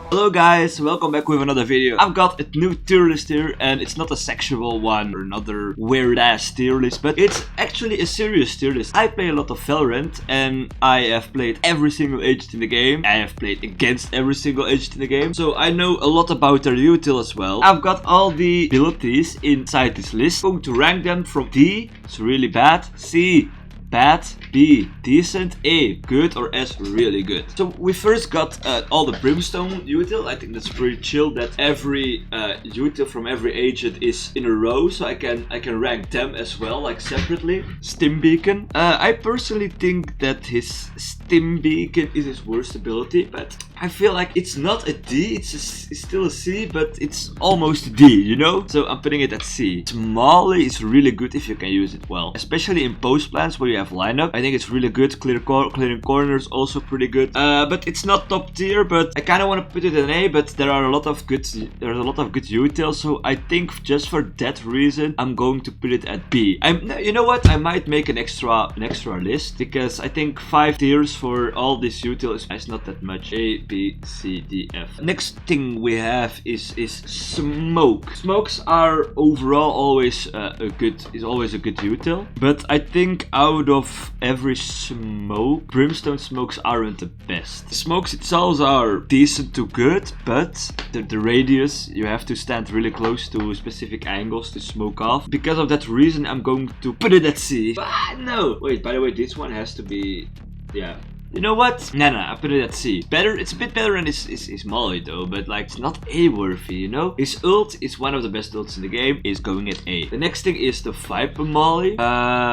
Hello guys, welcome back with another video. I've got a new tier list here and it's not a sexual one or another weird ass tier list, but it's actually a serious tier list. I play a lot of Valorant and I have played every single agent in the game. I have played against every single agent in the game, so I know a lot about their util as well. I've got all the abilities inside this list. I'm going to rank them from D, it's really bad, C, bad, B, decent, A, good, or S, really good. So we first got all the brimstone util. I think that's pretty chill that every util from every agent is in a row, so I can rank them as well, like separately. Stim beacon. I personally think that his stim beacon is his worst ability, but I feel like it's not a D, it's still a C, but it's almost a D, you know? So I'm putting it at C. Molly is really good if you can use it well, especially in post plans where you have lineup. I think it's really good. Clearing corners also pretty good. But it's not top tier, but I kind of want to put it in A, but there's a lot of good util, so I think just for that reason I'm going to put it at B. You know what? I might make an extra list because I think 5 tiers for all this util is not that much. A, B, C, D, F. Next thing we have is smoke. Smokes are overall always a good util, but I think out of every smoke, brimstone smokes aren't the best. The smokes itself are decent to good, but the radius, you have to stand really close to specific angles to smoke off. Because of that reason, I'm going to put it at C. No! Wait, by the way, this one has to be... yeah. You know what? Nah, I put it at C. It's a bit better than his Molly though, but like it's not A worthy, you know? His ult is one of the best ults in the game, is going at A. The next thing is the Viper Molly.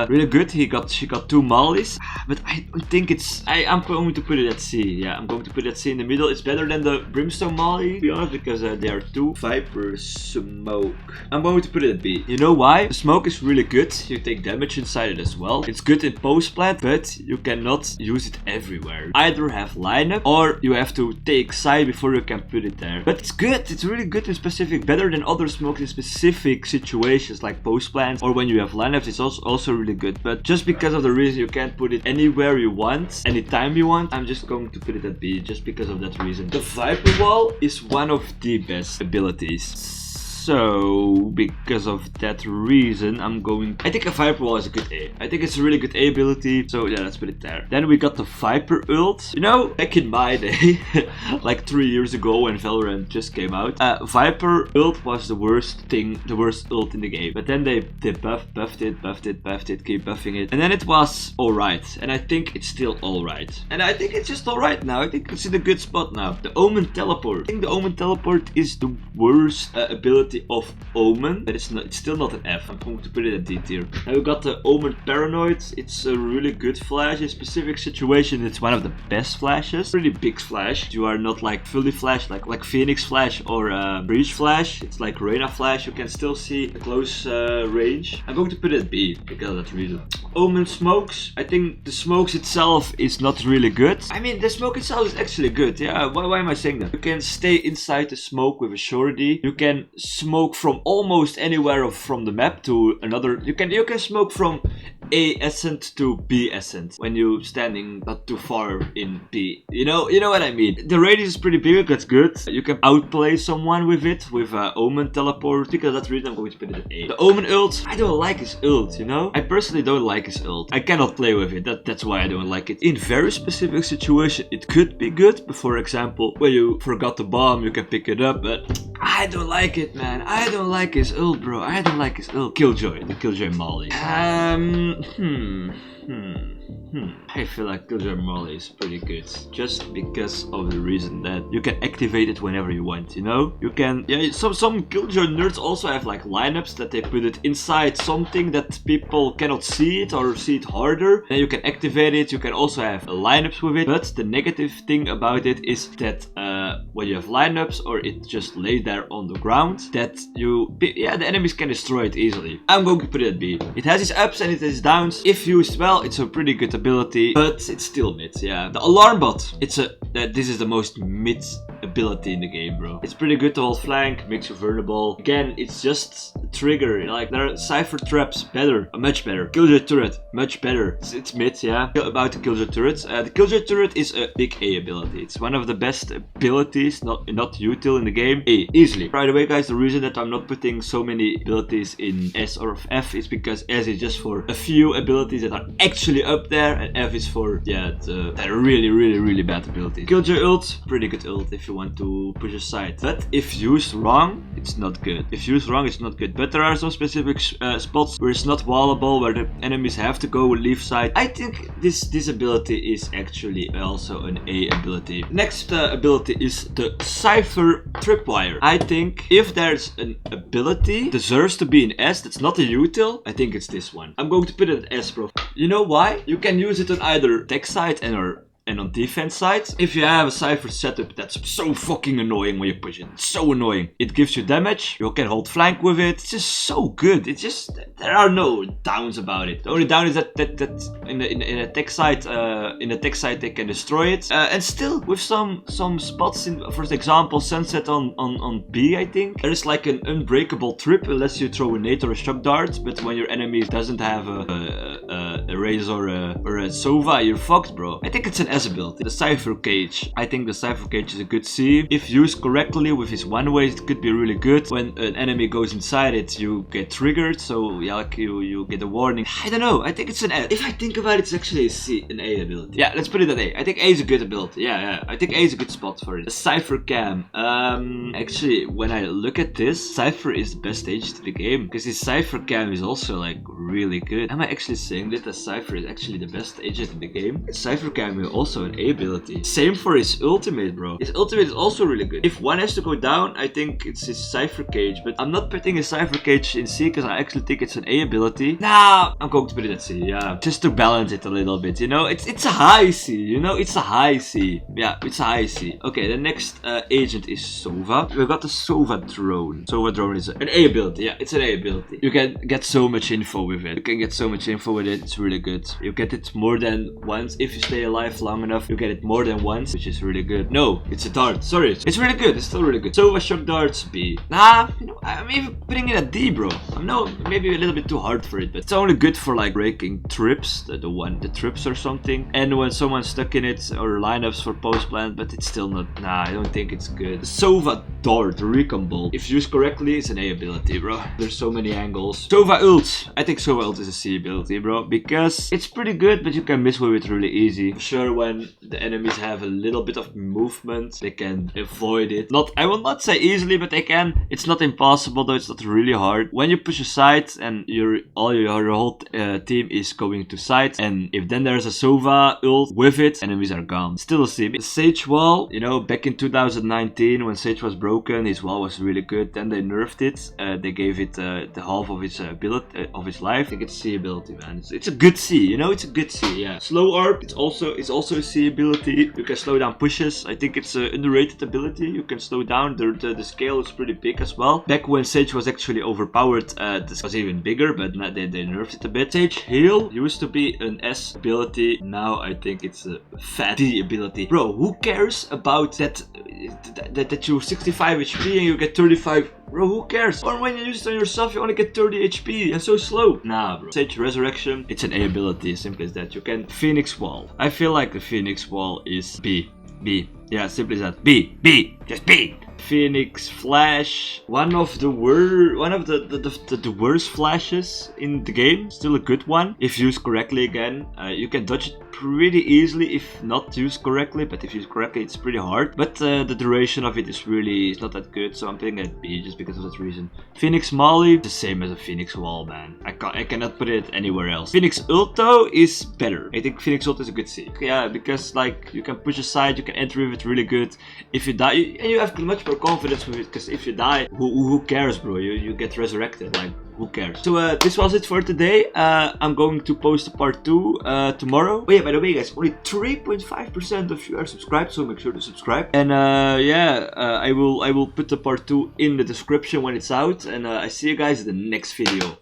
Really good. She got 2 Mollys, but I don't think I'm going to put it at C. Yeah, I'm going to put it at C in the middle. It's better than the Brimstone Molly, to be honest, because there are 2 Viper Smoke. I'm going to put it at B. You know why? The smoke is really good. You take damage inside it as well. It's good in post plant, but you cannot use it everywhere. Either have lineup or you have to take side before you can put it there. But it's good, it's really good in specific, better than other smokes in specific situations like post plans or when you have lineups. It's also really good, but just because of the reason you can't put it anywhere you want, anytime you want, I'm just going to put it at B just because of that reason. The Viper Wall is one of the best abilities. So, because of that reason, I think a Viper Wall is a good A. I think it's a really good A ability, so yeah, let's put it there. Then we got the Viper ult. You know, back in my day, like 3 years ago when Valorant just came out, Viper ult was the worst ult in the game. But then they buffed it, keep buffing it. And then it was alright, and I think it's still alright. And I think it's just alright now. I think it's in a good spot now. The Omen Teleport. I think the Omen Teleport is the worst ability of Omen, but it's still not an F. I'm going to put it at D tier. Now we got the Omen Paranoid. It's a really good flash. In specific situation, it's one of the best flashes. Really big flash. You are not like fully flash, like Phoenix flash or Breach flash. It's like Reyna flash. You can still see a close range. I'm going to put it at B because of that reason. Omen smokes. I think the smokes itself is not really good. I mean, the smoke itself is actually good. Yeah, why am I saying that? You can stay inside the smoke with a surety. You can smoke from almost anywhere from the map to another. You can smoke from A ascent to B ascent when you're standing not too far in B. You know what I mean. The radius is pretty big. That's good. You can outplay someone with it with Omen Teleport. Because that's the reason I'm going to put it at A. The Omen ult. I don't like his ult. You know. I personally don't like his ult. I cannot play with it. That's why I don't like it. In very specific situation, it could be good. But for example, when you forgot the bomb, you can pick it up. But I don't like it, man. I don't like his ult, bro. I don't like his ult. Killjoy. The Killjoy Molly. I feel like Killjoy Molly is pretty good, just because of the reason that you can activate it whenever you want, you know? You can, yeah, some Killjoy nerds also have like lineups that they put it inside something that people cannot see it or see it harder. Then you can activate it, you can also have lineups with it, but the negative thing about it is that when you have lineups or it just lays there on the ground, that the enemies can destroy it easily. I'm going to put it at B. It has its ups and it has its downs. If used well, it's a pretty good ability, but it's still mid, yeah. The alarm bot, this is the most mid ability in the game, bro. It's pretty good to hold flank, makes you vulnerable. Again, it's just a trigger. Like, there are cypher traps, better, much better. Killjoy turret, much better. It's mid, yeah. About the killjoy turret. The killjoy turret is a big A ability. It's one of the best abilities, not util in the game. A, easily. By the way, guys, the reason that I'm not putting so many abilities in S or F is because S is just for a few abilities that are actually up there, and F is for, yeah, the really bad abilities. Killjoy ult, pretty good ult if you want to push aside. But if used wrong, it's not good. If used wrong, it's not good. But there are some specific spots where it's not wallable, where the enemies have to go leave side. I think this ability is actually also an A ability. Next ability is the cypher tripwire. I think if there's an ability deserves to be an S that's not a util, I think it's this one. I'm going to put it at S, bro. You know why? You can use it on either attack side and on defense side. If you have a cypher setup that's so fucking annoying when you push it. It's so annoying. It gives you damage. You can hold flank with it. It's just so good. It's just, there are no downs about it. The only down is that in attack side they can destroy it. And still with some spots in, for example, sunset on B, I think. There is like an unbreakable trip unless you throw a nade or a shock dart. But when your enemy doesn't have a raise or a sova, you're fucked, bro. I think it's an S ability. The cypher cage. I think the cypher cage is a good C. If used correctly with his one way, it could be really good. When an enemy goes inside it, you get triggered, so yeah, like you get a warning. I don't know. I think it's an S. If I think about it, it's actually a C, an A ability. Yeah, let's put it at A. I think A is a good ability. Yeah. I think A is a good spot for it. The cypher cam. Actually, when I look at this, cypher is the best agent in the game because his cypher cam is also like really good. Am I actually saying that the cypher is actually the best agent in the game? His cypher cam is also an A ability. Same for his ultimate, bro. His ultimate is also really good. If one has to go down, I think it's his cypher cage, but I'm not putting his cypher cage in C because I actually think it's an A ability. Nah, I'm going to put it at C, yeah. Just to balance it a little bit, you know? It's a high C, you know? It's a high C. Yeah, it's a high C. Okay, the next agent is Sova. We've got the Sova drone. Sova drone is an A ability. Yeah, it's an A ability. You can get so much info with it. It's really good. You get it more than once. If you stay alive long enough, you get it more than once, which is really good. No, it's a dart. Sorry. It's really good. It's still really good. Sova shock darts, B. Nah, you know, I'm even putting it at D, bro. I know, maybe a little bit too hard for it, but it's only good for like breaking trips, the trips or something, and when someone's stuck in it, or lineups for post plant, but it's still not. Nah, I don't think it's good. The Sova dart, recon bolt. If used correctly, it's an A ability, bro. There's so many angles. Sova ult. I think Sova ult is a C ability, bro, because it's pretty good, but you can miss with it really easy. Sure, when the enemies have a little bit of movement, they can avoid it. I will not say easily, but they can. It's not impossible, though. It's not really hard. When you push aside and your whole team is going to side, and if then there's a Sova ult with it, enemies are gone. Still a C. The Sage wall, you know, back in 2019 when Sage was broken, his wall was really good. Then they nerfed it. They gave it the half of its ability of its life. I think it's C ability, man. It's a good C. You know, it's a good C. Yeah. Slow ARP. It's also a C ability. You can slow down pushes. I think it's an underrated ability. You can slow down. The scale is pretty big as well. Back when Sage was actually overpowered, this was even bigger, but they nerfed it a bit. Sage heal used to be an S ability. Now I think it's a fat D ability. Bro, who cares about that you 65 HP and you get 35? Bro, who cares? Or when you use it on yourself, you only get 30 HP and so slow. Nah, bro. Sage Resurrection, it's an A ability, simple as that. You can Phoenix Wall. I feel like the Phoenix Wall is B. Yeah, simply as that. B. Just B. Phoenix Flash, one of the worst flashes in the game. Still a good one if used correctly. Again, you can dodge it pretty easily if not used correctly, but if used correctly, it's pretty hard. But the duration of it is not that good, so I'm putting it at B just because of that reason. Phoenix Molly, the same as a Phoenix Wall, man. I cannot put it anywhere else. Phoenix Ult though is better. I think Phoenix Ult is a good C. Yeah, because like you can push aside, you can enter with it really good. If you die, you have much more confidence with it, because if you die, who cares, bro? You get resurrected, like who cares? So this was it for today. I'm going to post a part 2 tomorrow. Oh yeah, by the way guys, only 3.5% of you are subscribed, so make sure to subscribe. And I will put the part 2 in the description when it's out, and I see you guys in the next video.